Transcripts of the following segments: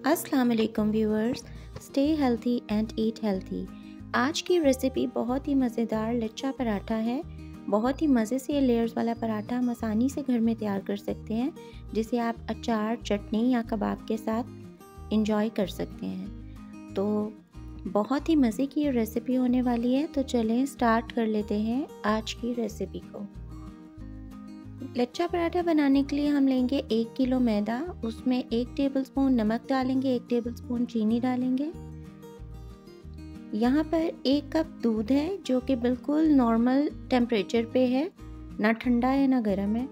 अस्सलाम वालेकुम viewers, stay healthy and eat healthy. आज की रेसिपी बहुत ही मज़ेदार लच्छा पराठा है। बहुत ही मज़े से ये लेयर्स वाला पराठा हम आसानी से घर में तैयार कर सकते हैं, जिसे आप अचार, चटनी या कबाब के साथ इंजॉय कर सकते हैं। तो बहुत ही मज़े की ये रेसिपी होने वाली है। तो चलें स्टार्ट कर लेते हैं आज की रेसिपी को। लच्छा पराठा बनाने के लिए हम लेंगे 1 किलो मैदा, उसमें 1 टेबलस्पून नमक डालेंगे, 1 टेबलस्पून चीनी डालेंगे। यहाँ पर 1 कप दूध है जो कि बिल्कुल नॉर्मल टेम्परेचर पे है, ना ठंडा है ना गर्म है।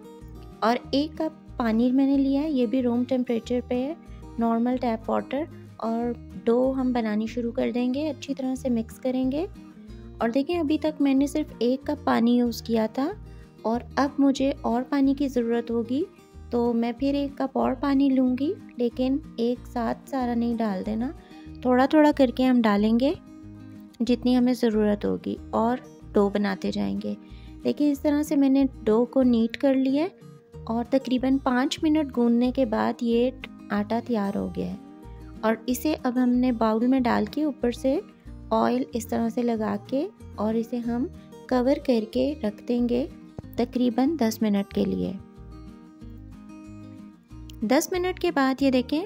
और 1 कप पानी मैंने लिया है, ये भी रूम टेम्परेचर पे है, नॉर्मल टैप वाटर। और डो हम बनानी शुरू कर देंगे, अच्छी तरह से मिक्स करेंगे। और देखें अभी तक मैंने सिर्फ 1 कप पानी यूज़ किया था और अब मुझे और पानी की ज़रूरत होगी, तो मैं फिर 1 कप और पानी लूँगी, लेकिन एक साथ सारा नहीं डाल देना, थोड़ा थोड़ा करके हम डालेंगे जितनी हमें ज़रूरत होगी और डो बनाते जाएंगे। देखिए इस तरह से मैंने डो को नीट कर लिया है और तकरीबन 5 मिनट गूंदने के बाद ये आटा तैयार हो गया है। और इसे अब हमने बाउल में डाल के ऊपर से ऑयल इस तरह से लगा के और इसे हम कवर करके रख देंगे तकरीबन 10 मिनट के लिए। 10 मिनट के बाद ये देखें,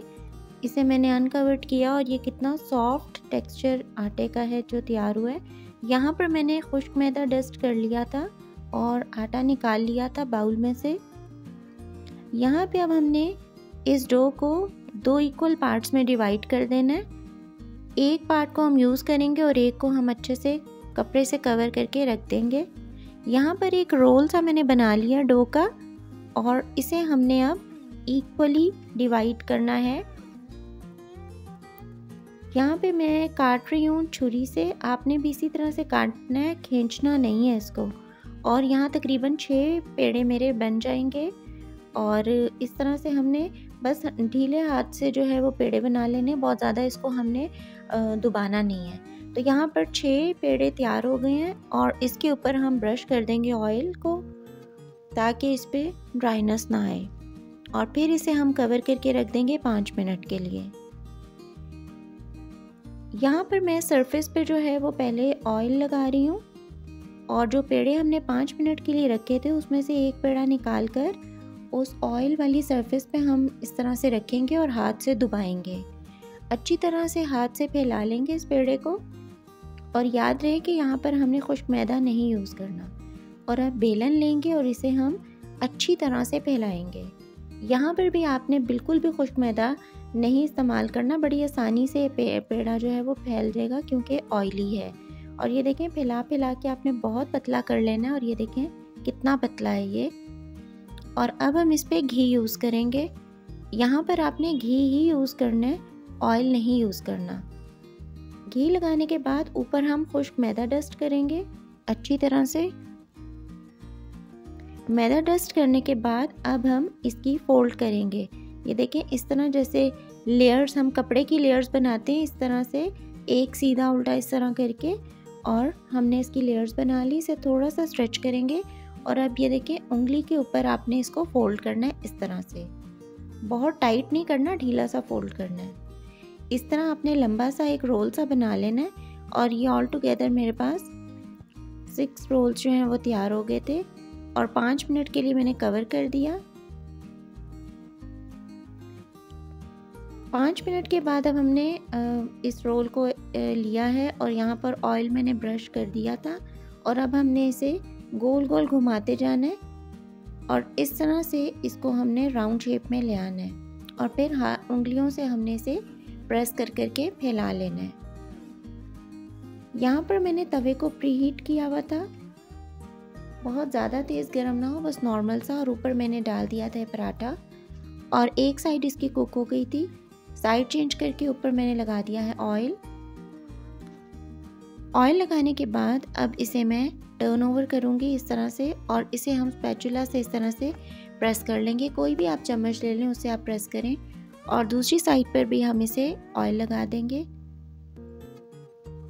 इसे मैंने अनकवर्ड किया और ये कितना सॉफ्ट टेक्सचर आटे का है जो तैयार हुआ है। यहाँ पर मैंने खुश्क मैदा डस्ट कर लिया था और आटा निकाल लिया था बाउल में से। यहाँ पे अब हमने इस डो को 2 इक्वल पार्ट्स में डिवाइड कर देना है। एक पार्ट को हम यूज़ करेंगे और एक को हम अच्छे से कपड़े से कवर करके रख देंगे। यहाँ पर एक रोल सा मैंने बना लिया डो का और इसे हमने अब इक्वली डिवाइड करना है। यहाँ पे मैं काट रही हूँ छुरी से, आपने भी इसी तरह से काटना है, खींचना नहीं है इसको। और यहाँ तकरीबन 6 पेड़े मेरे बन जाएंगे और इस तरह से हमने बस ढीले हाथ से जो है वो पेड़े बना लेने, बहुत ज़्यादा इसको हमने दबाना नहीं है। तो यहाँ पर 6 पेड़े तैयार हो गए हैं और इसके ऊपर हम ब्रश कर देंगे ऑयल को ताकि इस पर ड्राइनेस ना आए। और फिर इसे हम कवर करके रख देंगे 5 मिनट के लिए। यहाँ पर मैं सरफेस पे जो है वो पहले ऑयल लगा रही हूँ और जो पेड़े हमने 5 मिनट के लिए रखे थे उसमें से एक पेड़ा निकाल कर उस ऑयल वाली सरफेस पे हम इस तरह से रखेंगे और हाथ से दबाएंगे। अच्छी तरह से हाथ से फैला लेंगे इस पेड़े को। और याद रहे कि यहाँ पर हमने खुश्क मैदा नहीं यूज़ करना। और अब बेलन लेंगे और इसे हम अच्छी तरह से फैलाएंगे। यहाँ पर भी आपने बिल्कुल भी खुश्क मैदा नहीं इस्तेमाल करना, बड़ी आसानी से पेड़ा जो है वो फैल जाएगा क्योंकि ऑयली है। और ये देखें फैला फैला के आपने बहुत पतला कर लेना है और ये देखें कितना पतला है ये। और अब हम इस पर घी यूज़ करेंगे। यहाँ पर आपने घी ही यूज़ करना है, ऑयल नहीं यूज़ करना। घी लगाने के बाद ऊपर हम खुश्क मैदा डस्ट करेंगे अच्छी तरह से। मैदा डस्ट करने के बाद अब हम इसकी फोल्ड करेंगे। ये देखें इस तरह जैसे लेयर्स हम कपड़े की लेयर्स बनाते हैं, इस तरह से एक सीधा उल्टा इस तरह करके और हमने इसकी लेयर्स बना ली। इसे थोड़ा सा स्ट्रेच करेंगे और अब ये देखें उंगली के ऊपर आपने इसको फोल्ड करना है इस तरह से। बहुत टाइट नहीं करना, ढीला सा फोल्ड करना है। इस तरह आपने लंबा सा एक रोल सा बना लेना है। और ये ऑल टुगेदर मेरे पास 6 रोल्स जो हैं वो तैयार हो गए थे और 5 मिनट के लिए मैंने कवर कर दिया। 5 मिनट के बाद अब हमने इस रोल को लिया है और यहाँ पर ऑयल मैंने ब्रश कर दिया था और अब हमने इसे गोल गोल घुमाते जाना है और इस तरह से इसको हमने राउंड शेप में ले आना है और फिर उंगलियों से हमने इसे प्रेस कर करके फैला लेना है। यहाँ पर मैंने तवे को प्रीहीट किया हुआ था, बहुत ज़्यादा तेज़ गर्म ना हो, बस नॉर्मल सा। और ऊपर मैंने डाल दिया था पराठा और एक साइड इसकी कुक हो गई थी। साइड चेंज करके ऊपर मैंने लगा दिया है ऑयल। ऑयल लगाने के बाद अब इसे मैं टर्न ओवर करूँगी इस तरह से और इसे हम स्पैचुला से इस तरह से प्रेस कर लेंगे। कोई भी आप चम्मच ले लें उससे आप प्रेस करें और दूसरी साइड पर भी हम इसे ऑयल लगा देंगे।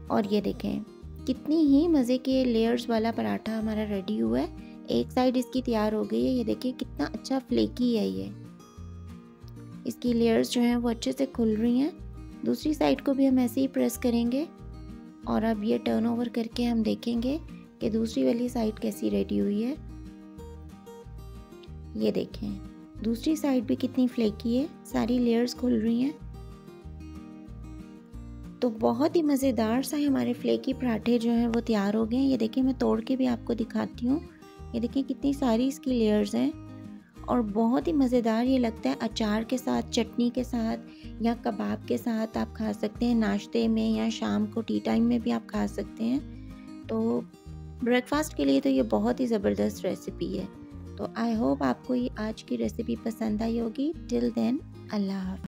और ये देखें कितनी ही मज़े के लेयर्स वाला पराठा हमारा रेडी हुआ है। एक साइड इसकी तैयार हो गई है, ये देखिए कितना अच्छा फ्लेकी है ये। इसकी लेयर्स जो हैं वो अच्छे से खुल रही हैं। दूसरी साइड को भी हम ऐसे ही प्रेस करेंगे और अब ये टर्न ओवर करके हम देखेंगे कि दूसरी वाली साइड कैसी रेडी हुई है। ये देखें, दूसरी साइड भी कितनी फ्लेकी है, सारी लेयर्स खुल रही हैं। तो बहुत ही मज़ेदार सा हमारे फ्लेकी पराठे जो हैं वो तैयार हो गए हैं। ये देखिए, मैं तोड़ के भी आपको दिखाती हूँ। ये देखिए कितनी सारी इसकी लेयर्स हैं और बहुत ही मज़ेदार ये लगता है। अचार के साथ, चटनी के साथ या कबाब के साथ आप खा सकते हैं, नाश्ते में या शाम को टी टाइम में भी आप खा सकते हैं। तो ब्रेकफास्ट के लिए तो ये बहुत ही ज़बरदस्त रेसिपी है। तो आई होप आपको ये आज की रेसिपी पसंद आई होगी। टिल देन, अल्लाह हाफ़िज़।